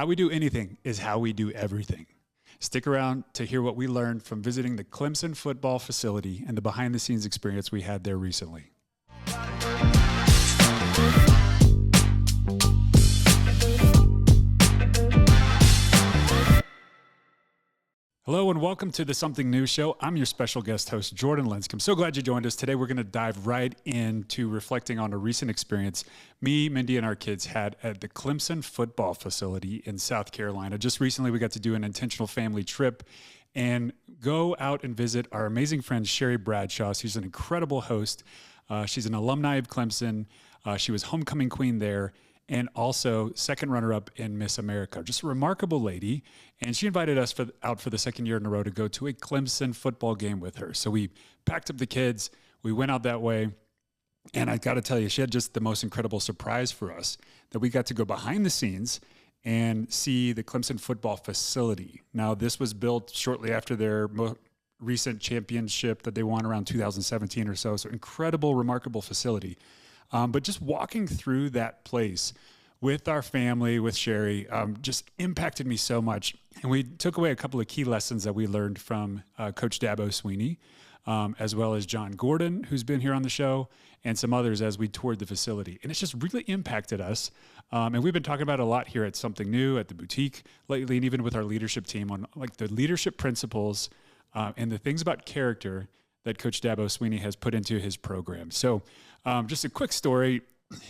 How we do anything is how we do everything. Stick around to hear what we learned from visiting the Clemson Football Facility and the behind-the-scenes experience we had there recently. Hello and welcome to the Something New Show. I'm your special guest host, Jordan Linscombe. So glad you joined us. Today we're going to dive right into reflecting on a recent experience me, Mindy, and our kids had at the Clemson Football Facility in South Carolina. Just recently we got to do an intentional family trip and go out and visit our amazing friend, Sherry Bradshaw. She's an incredible host. She's an alumni of Clemson. She was homecoming queen there, and also second runner-up in Miss America. Just a remarkable lady, and she invited us out for the second year in a row to go to a Clemson football game with her. So we packed up the kids, we went out that way, and I got to tell you, she had just the most incredible surprise for us that we got to go behind the scenes and see the Clemson Football Facility. Now, this was built shortly after their recent championship that they won around 2017 or so. So incredible, remarkable facility. But just walking through that place with our family, with Sherry, just impacted me so much. And we took away a couple of key lessons that we learned from Coach Dabo Swinney, as well as John Gordon, who's been here on the show, and some others as we toured the facility. And it's just really impacted us. And we've been talking about it a lot here at Something New, at the boutique lately, and even with our leadership team on like the leadership principles and the things about character that Coach Dabo Swinney has put into his program. So just a quick story.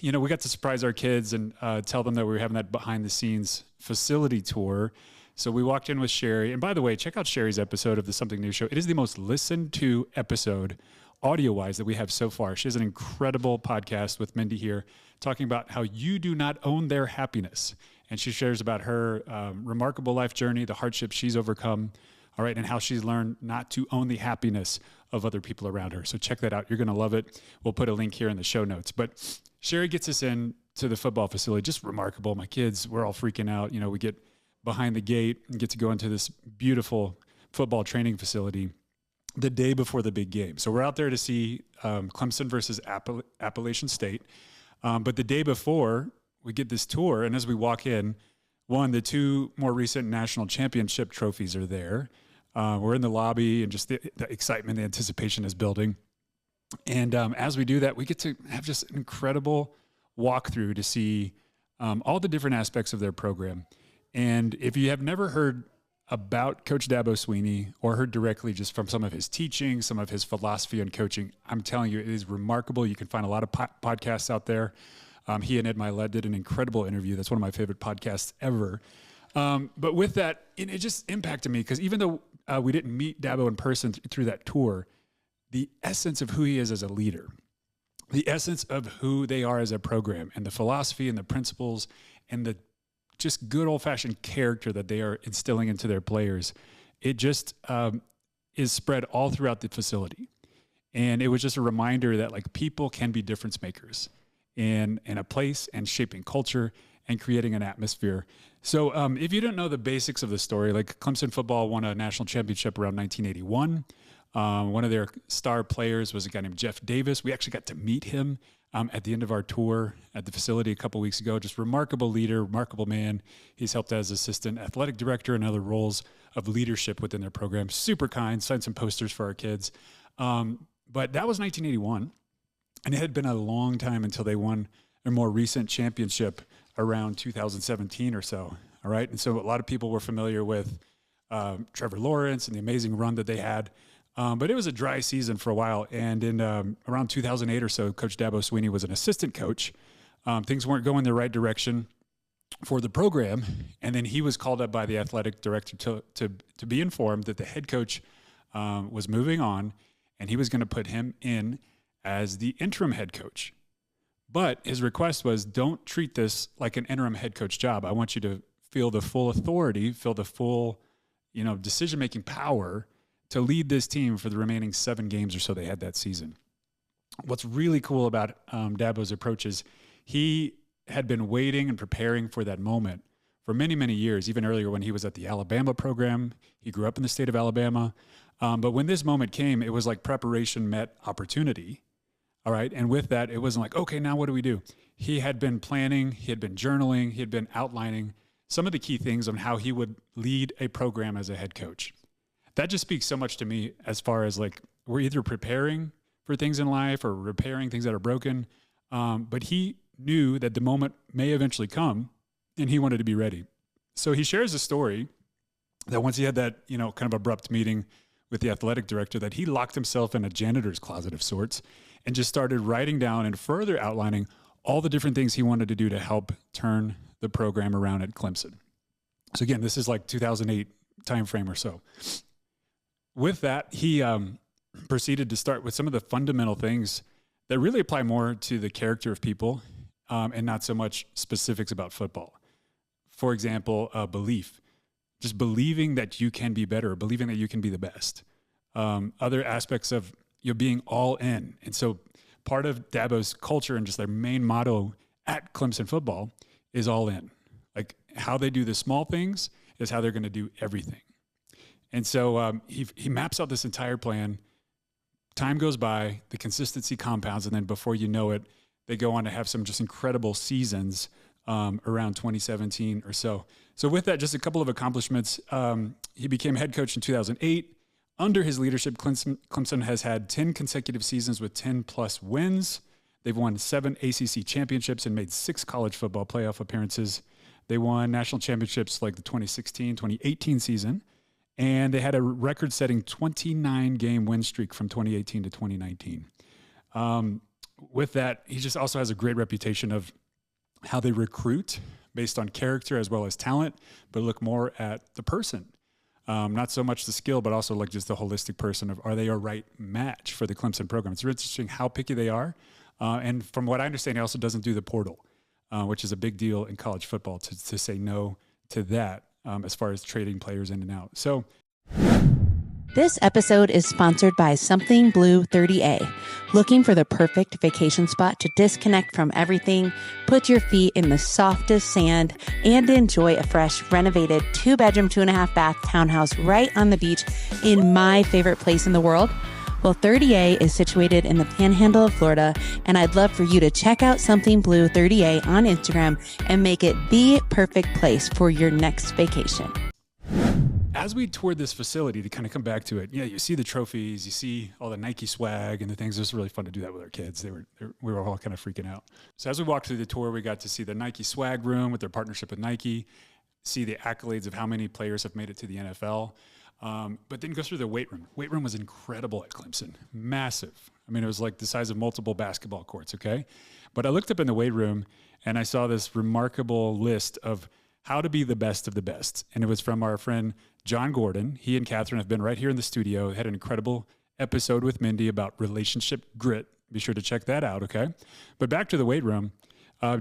You know, we got to surprise our kids and tell them that we were having that behind-the-scenes facility tour. So we walked in with Sherry. And by the way, check out Sherry's episode of the Something New Show. It is the most listened to episode audio-wise that we have so far. She has an incredible podcast with Mindy here talking about how you do not own their happiness. And she shares about her remarkable life journey, the hardships she's overcome, all right, and how she's learned not to own the happiness of other people around her. So check that out. You're going to love it. We'll put a link here in the show notes. But Sherry gets us in to the football facility. Just remarkable. My kids, we're all freaking out. You know, we get behind the gate and get to go into this beautiful football training facility the day before the big game. So we're out there to see Clemson versus Appalachian State. But the day before, we get this tour. And as we walk in, the two more recent national championship trophies are there. We're in the lobby, and just the excitement, the anticipation is building. And as we do that, we get to have just an incredible walkthrough to see all the different aspects of their program. And if you have never heard about Coach Dabo Swinney or heard directly just from some of his teaching, some of his philosophy on coaching, I'm telling you, it is remarkable. You can find a lot of podcasts out there. He and Ed Milet did an incredible interview. That's one of my favorite podcasts ever. But with that, it just impacted me because even though we didn't meet Dabo in person through that tour, the essence of who he is as a leader, the essence of who they are as a program, and the philosophy and the principles and the just good old-fashioned character that they are instilling into their players, it just is spread all throughout the facility. And it was just a reminder that like people can be difference makers in a place and shaping culture and creating an atmosphere. So if you don't know the basics of the story, like Clemson football won a national championship around 1981. One of their star players was a guy named Jeff Davis. We actually got to meet him at the end of our tour at the facility a couple weeks ago. Just remarkable leader, remarkable man. He's helped as assistant athletic director and other roles of leadership within their program. Super kind, signed some posters for our kids. But that was 1981. And it had been a long time until they won a more recent championship around 2017 or so. All right. And so a lot of people were familiar with Trevor Lawrence and the amazing run that they had. But it was a dry season for a while. And in around 2008 or so, Coach Dabo Swinney was an assistant coach. Things weren't going the right direction for the program. And then he was called up by the athletic director to be informed that the head coach was moving on, and he was going to put him in as the interim head coach. But his request was, don't treat this like an interim head coach job. I want you to feel the full authority, feel the full, decision-making power to lead this team for the remaining 7 games or so they had that season. What's really cool about Dabo's approach is he had been waiting and preparing for that moment for many, many years, even earlier when he was at the Alabama program. He grew up in the state of Alabama. But when this moment came, it was like preparation met opportunity. All right. And with that, it wasn't like, okay, now what do we do? He had been planning, he had been journaling, he had been outlining some of the key things on how he would lead a program as a head coach. That just speaks so much to me as far as like, we're either preparing for things in life or repairing things that are broken. But he knew that the moment may eventually come and he wanted to be ready. So he shares a story that once he had that, kind of abrupt meeting with the athletic director, that he locked himself in a janitor's closet of sorts and just started writing down and further outlining all the different things he wanted to do to help turn the program around at Clemson. So again, this is like 2008 timeframe or so. With that, he proceeded to start with some of the fundamental things that really apply more to the character of people and not so much specifics about football. For example, belief. Just believing that you can be better, believing that you can be the best. Other aspects of being all in. And so part of Dabo's culture and just their main motto at Clemson football is all in. Like how they do the small things is how they're going to do everything. And so he maps out this entire plan. Time goes by, the consistency compounds, and then before you know it, they go on to have some just incredible seasons around 2017 or so. So with that, just a couple of accomplishments. He became head coach in 2008. Under his leadership, Clemson has had 10 consecutive seasons with 10-plus wins. They've won 7 ACC championships and made 6 college football playoff appearances. They won national championships like the 2016, 2018 season, and they had a record-setting 29-game win streak from 2018 to 2019. With that, he just also has a great reputation of how they recruit based on character as well as talent, but look more at the person. Not so much the skill, but also like just the holistic person of, are they a right match for the Clemson program? It's really interesting how picky they are. And from what I understand, he also doesn't do the portal, which is a big deal in college football to say no to that as far as trading players in and out. So this episode is sponsored by Something Blue 30A. Looking for the perfect vacation spot to disconnect from everything, put your feet in the softest sand, and enjoy a fresh, renovated 2-bedroom, 2.5-bath townhouse right on the beach in my favorite place in the world? Well, 30A is situated in the Panhandle of Florida, and I'd love for you to check out Something Blue 30A on Instagram and make it the perfect place for your next vacation. As we toured this facility, to kind of come back to it, you see the trophies, you see all the Nike swag and the things. It was really fun to do that with our kids. We were all kind of freaking out. So as we walked through the tour, we got to see the Nike swag room with their partnership with Nike, see the accolades of how many players have made it to the NFL, but then go through the weight room. Weight room was incredible at Clemson, massive. I mean, it was like the size of multiple basketball courts, okay? But I looked up in the weight room and I saw this remarkable list of how to be the best of the best. And it was from our friend John Gordon. He and Catherine have been right here in the studio. They had an incredible episode with Mindy about relationship grit. Be sure to check that out, okay? But back to the weight room.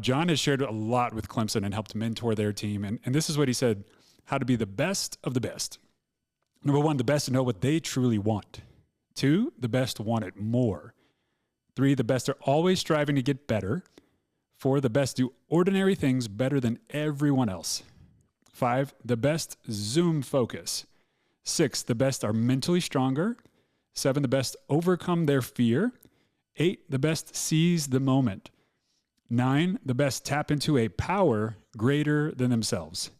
John has shared a lot with Clemson and helped mentor their team. And this is what he said, how to be the best of the best. Number 1, the best know what they truly want. 2, the best want it more. 3, the best are always striving to get better. 4, the best do ordinary things better than everyone else. 5, the best Zoom focus. 6, the best are mentally stronger. 7, the best overcome their fear. 8, the best seize the moment. 9, the best tap into a power greater than themselves.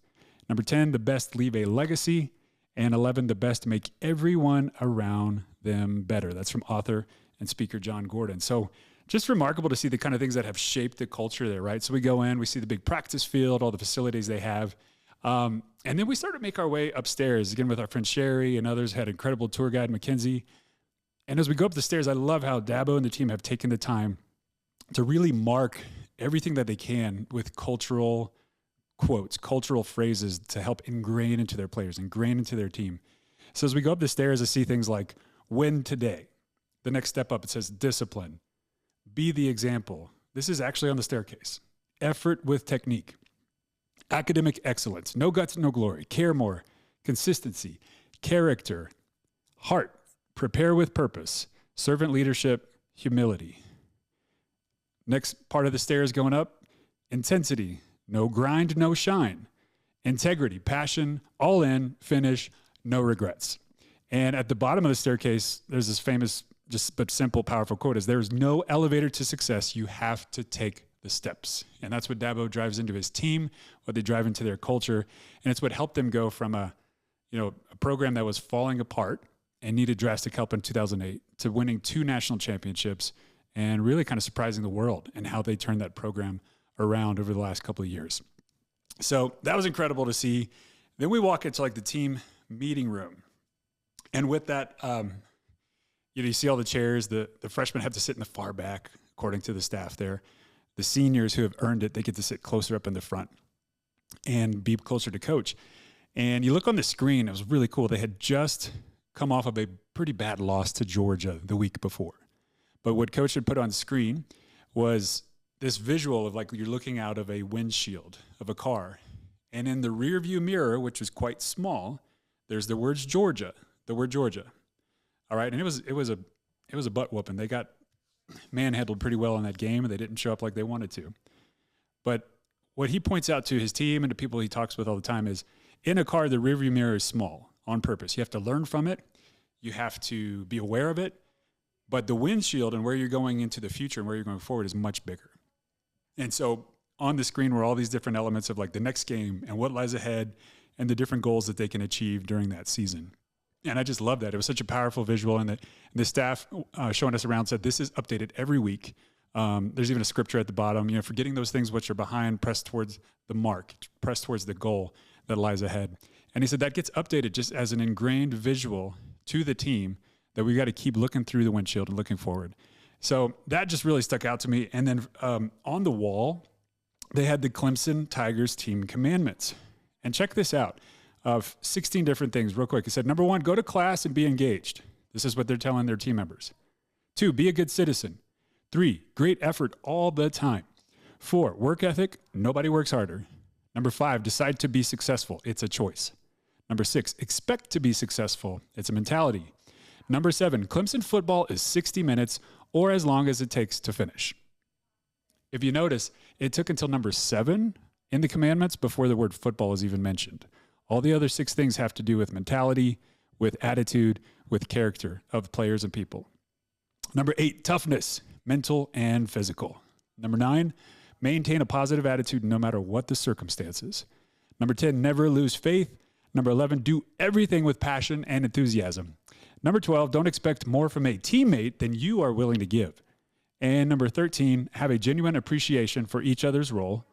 Number 10, the best leave a legacy. And 11, the best make everyone around them better. That's from author and speaker John Gordon. So just remarkable to see the kind of things that have shaped the culture there, right? So we go in, we see the big practice field, all the facilities they have. And then we start to make our way upstairs, again, with our friend Sherry and others, had incredible tour guide, Mackenzie. And as we go up the stairs, I love how Dabo and the team have taken the time to really mark everything that they can with cultural quotes, cultural phrases to help ingrain into their players, ingrain into their team. So as we go up the stairs, I see things like win today. The next step up, it says discipline. Be the example. This is actually on the staircase. Effort with technique. Academic excellence. No guts, no glory. Care more. Consistency. Character. Heart. Prepare with purpose. Servant leadership. Humility. Next part of the stairs going up. Intensity. No grind, no shine. Integrity. Passion. All in. Finish. No regrets. And at the bottom of the staircase, there's this famous, just but simple, powerful quote is, there is no elevator to success. You have to take the steps. And that's what Dabo drives into his team, what they drive into their culture. And it's what helped them go from a program that was falling apart and needed drastic help in 2008 to winning 2 national championships and really kind of surprising the world and how they turned that program around over the last couple of years. So that was incredible to see. Then we walk into like the team meeting room. And with that, you see all the chairs. The freshmen have to sit in the far back, according to the staff there. The seniors who have earned it, they get to sit closer up in the front and be closer to coach. And you look on the screen, it was really cool. They had just come off of a pretty bad loss to Georgia the week before. But what coach had put on screen was this visual of like you're looking out of a windshield of a car. And in the rear view mirror, which is quite small, there's the word Georgia. All right. And it was a butt whooping. They got manhandled pretty well in that game, and they didn't show up like they wanted to. But what he points out to his team and to people he talks with all the time is in a car, the rearview mirror is small on purpose. You have to learn from it. You have to be aware of it. But the windshield and where you're going into the future and where you're going forward is much bigger. And so on the screen were all these different elements of like the next game and what lies ahead and the different goals that they can achieve during that season. And I just love that. It was such a powerful visual. And the staff showing us around said, this is updated every week. There's even a scripture at the bottom, forgetting those things which are behind, press towards the mark, press towards the goal that lies ahead. And he said that gets updated just as an ingrained visual to the team that we got to keep looking through the windshield and looking forward. So that just really stuck out to me. And then on the wall, they had the Clemson Tigers team commandments. And check this out. Of 16 different things real quick. He said, number 1, go to class and be engaged. This is what they're telling their team members. 2, be a good citizen. 3, great effort all the time. 4, work ethic. Nobody works harder. Number 5, decide to be successful. It's a choice. Number 6, expect to be successful. It's a mentality. Number 7, Clemson football is 60 minutes or as long as it takes to finish. If you notice, it took until number 7 in the commandments before the word football is even mentioned. All the other 6 things have to do with mentality, with attitude, with character of players and people. Number 8, toughness, mental and physical. Number 9, maintain a positive attitude no matter what the circumstances. Number 10, never lose faith. Number 11, do everything with passion and enthusiasm. Number 12, don't expect more from a teammate than you are willing to give. And number 13, have a genuine appreciation for each other's role.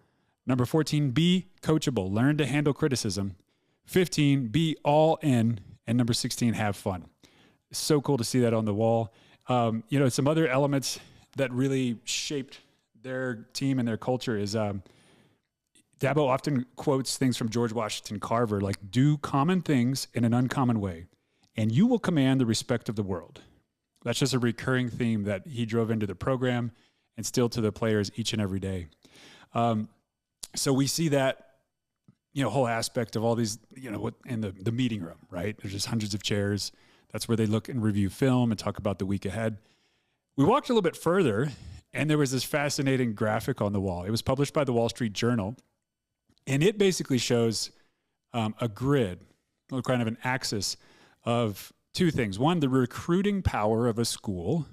Number 14, be coachable. Learn to handle criticism. 15, be all in. And number 16, have fun. It's so cool to see that on the wall. Some other elements that really shaped their team and their culture is Dabo often quotes things from George Washington Carver, like do common things in an uncommon way, and you will command the respect of the world. That's just a recurring theme that he drove into the program and still to the players each and every day. So we see that, whole aspect of all these, in the meeting room, right? There's just hundreds of chairs. That's where they look and review film and talk about the week ahead. We walked a little bit further, and there was this fascinating graphic on the wall. It was published by the Wall Street Journal, and it basically shows a grid, kind of an axis of 2 things. One, the recruiting power of a school,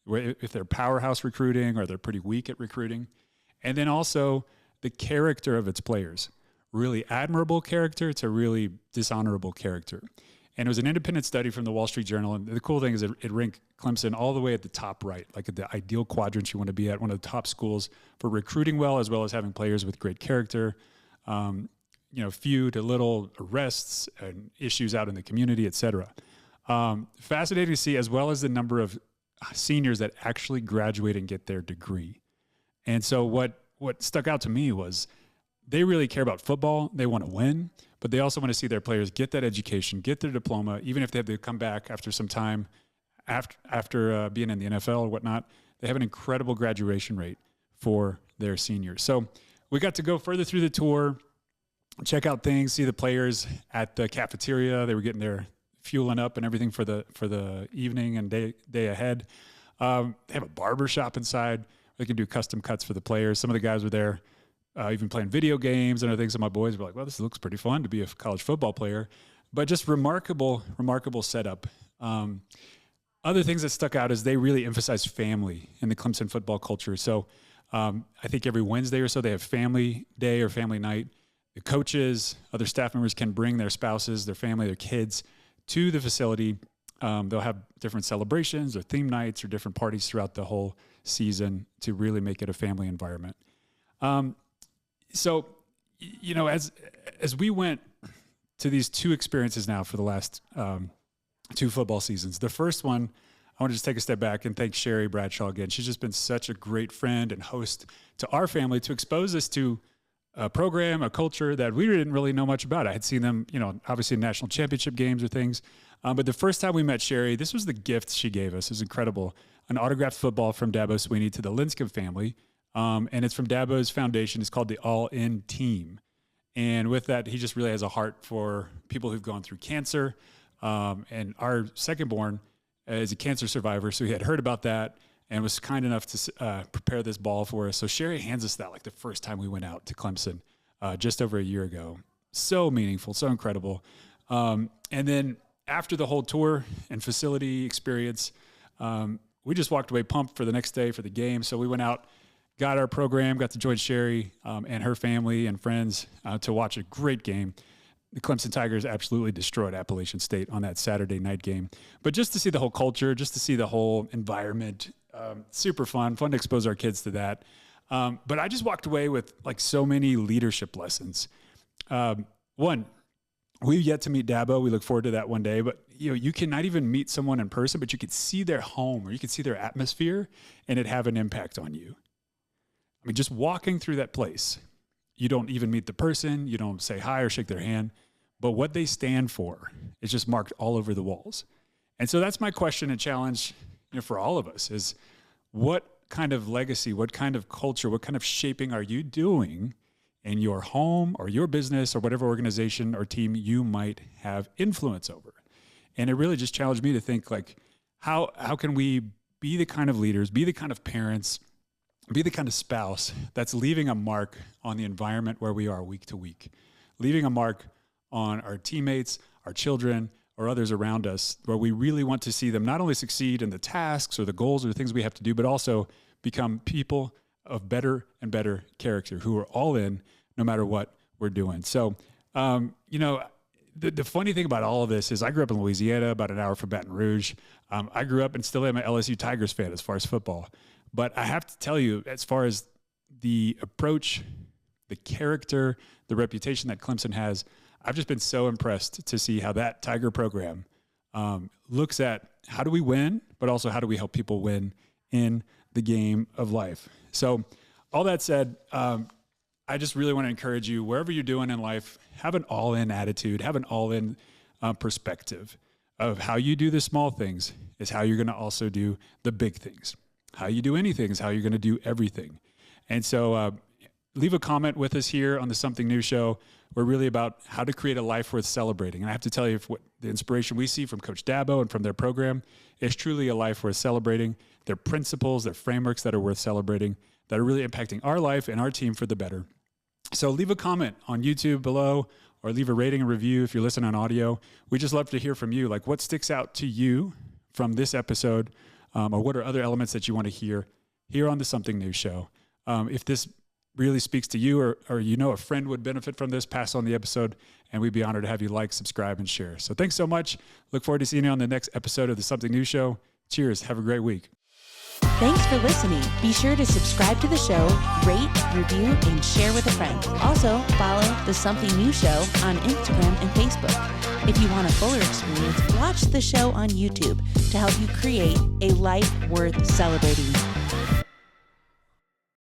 if they're powerhouse recruiting or they're pretty weak at recruiting, and then also the character of its players. Really admirable character to really dishonorable character. And it was an independent study from the Wall Street Journal. And the cool thing is it ranked Clemson all the way at the top right, like at the ideal quadrant you want to be at, one of the top schools for recruiting well as having players with great character, few to little arrests and issues out in the community, et cetera. Fascinating to see, as well as the number of seniors that actually graduate and get their degree. And so what stuck out to me was they really care about football. They want to win, but they also want to see their players get that education, get their diploma, even if they have to come back after some time after being in the NFL or whatnot. They have an incredible graduation rate for their seniors. So we got to go further through the tour, check out things, see the players at the cafeteria. They were getting their fueling up and everything for the evening and day ahead. They have a barber shop inside. They can do custom cuts for the players. Some of the guys were there even playing video games and other things. So my boys were like, well, this looks pretty fun to be a college football player. But just remarkable setup. Other things that stuck out is they really emphasize family in the Clemson football culture. So I think every Wednesday or so they have family day or family night. The coaches, other staff members can bring their spouses, their family, their kids to the facility. They'll have different celebrations or theme nights or different parties throughout the whole season to really make it a family environment. So, as we went to these two experiences now for the last 2 football seasons, the first one, I want to just take a step back and thank Sherry Bradshaw again. She's just been such a great friend and host to our family to expose us to a program, a culture that we didn't really know much about. I had seen them, obviously in national championship games or things. But the first time we met Sherry, this was the gift she gave us. It was incredible. An autographed football from Dabo Swinney to the Linscombe family. And it's from Dabo's foundation. It's called the All In Team. And with that, he just really has a heart for people who've gone through cancer. And our second born is a cancer survivor. So he had heard about that and was kind enough to prepare this ball for us. So Sherry hands us that like the first time we went out to Clemson just over a year ago. So meaningful, so incredible. And then after the whole tour and facility experience, we just walked away pumped for the next day for the game. So we went out, got our program, got to join Sherry and her family and friends to watch a great game. The Clemson Tigers absolutely destroyed Appalachian State on that Saturday night game. But just to see the whole culture, just to see the whole environment, super fun to expose our kids to that. But I just walked away with like so many leadership lessons. One, we've yet to meet Dabo. We look forward to that one day. But you cannot even meet someone in person, but you could see their home or you could see their atmosphere and it have an impact on you. I mean, just walking through that place, you don't even meet the person, you don't say hi or shake their hand, but what they stand for is just marked all over the walls. And so that's my question and challenge, for all of us is what kind of legacy, what kind of culture, what kind of shaping are you doing in your home or your business or whatever organization or team you might have influence over? And it really just challenged me to think like, how can we be the kind of leaders, be the kind of parents, be the kind of spouse that's leaving a mark on the environment where we are week to week, leaving a mark on our teammates, our children, or others around us, where we really want to see them not only succeed in the tasks or the goals or the things we have to do, but also become people of better and better character who are all in no matter what we're doing. So, the funny thing about all of this is I grew up in Louisiana, about an hour from Baton Rouge. I grew up and still am an LSU Tigers fan as far as football. But I have to tell you, as far as the approach, the character, the reputation that Clemson has, I've just been so impressed to see how that Tiger program looks at how do we win, but also how do we help people win in the game of life. So all that said, I just really want to encourage you, wherever you're doing in life, have an all-in attitude, have an all-in perspective of how you do the small things is how you're going to also do the big things. How you do anything is how you're going to do everything. And so leave a comment with us here on the Something New show. We're really about how to create a life worth celebrating. And I have to tell you, what the inspiration we see from Coach Dabo and from their program is truly a life worth celebrating. Their principles, their frameworks that are worth celebrating, that are really impacting our life and our team for the better. So leave a comment on YouTube below or leave a rating and review if you're listening on audio. We just love to hear from you. Like, what sticks out to you from this episode? Or what are other elements that you want to hear here on the Something New show? If this really speaks to you or a friend would benefit from this, pass on the episode, and we'd be honored to have you like, subscribe, and share. So thanks so much. Look forward to seeing you on the next episode of the Something New show. Cheers. Have a great week. Thanks for listening. Be sure to subscribe to the show, rate, review, and share with a friend. Also, follow The Something New Show on Instagram and Facebook. If you want a fuller experience, watch the show on YouTube to help you create a life worth celebrating.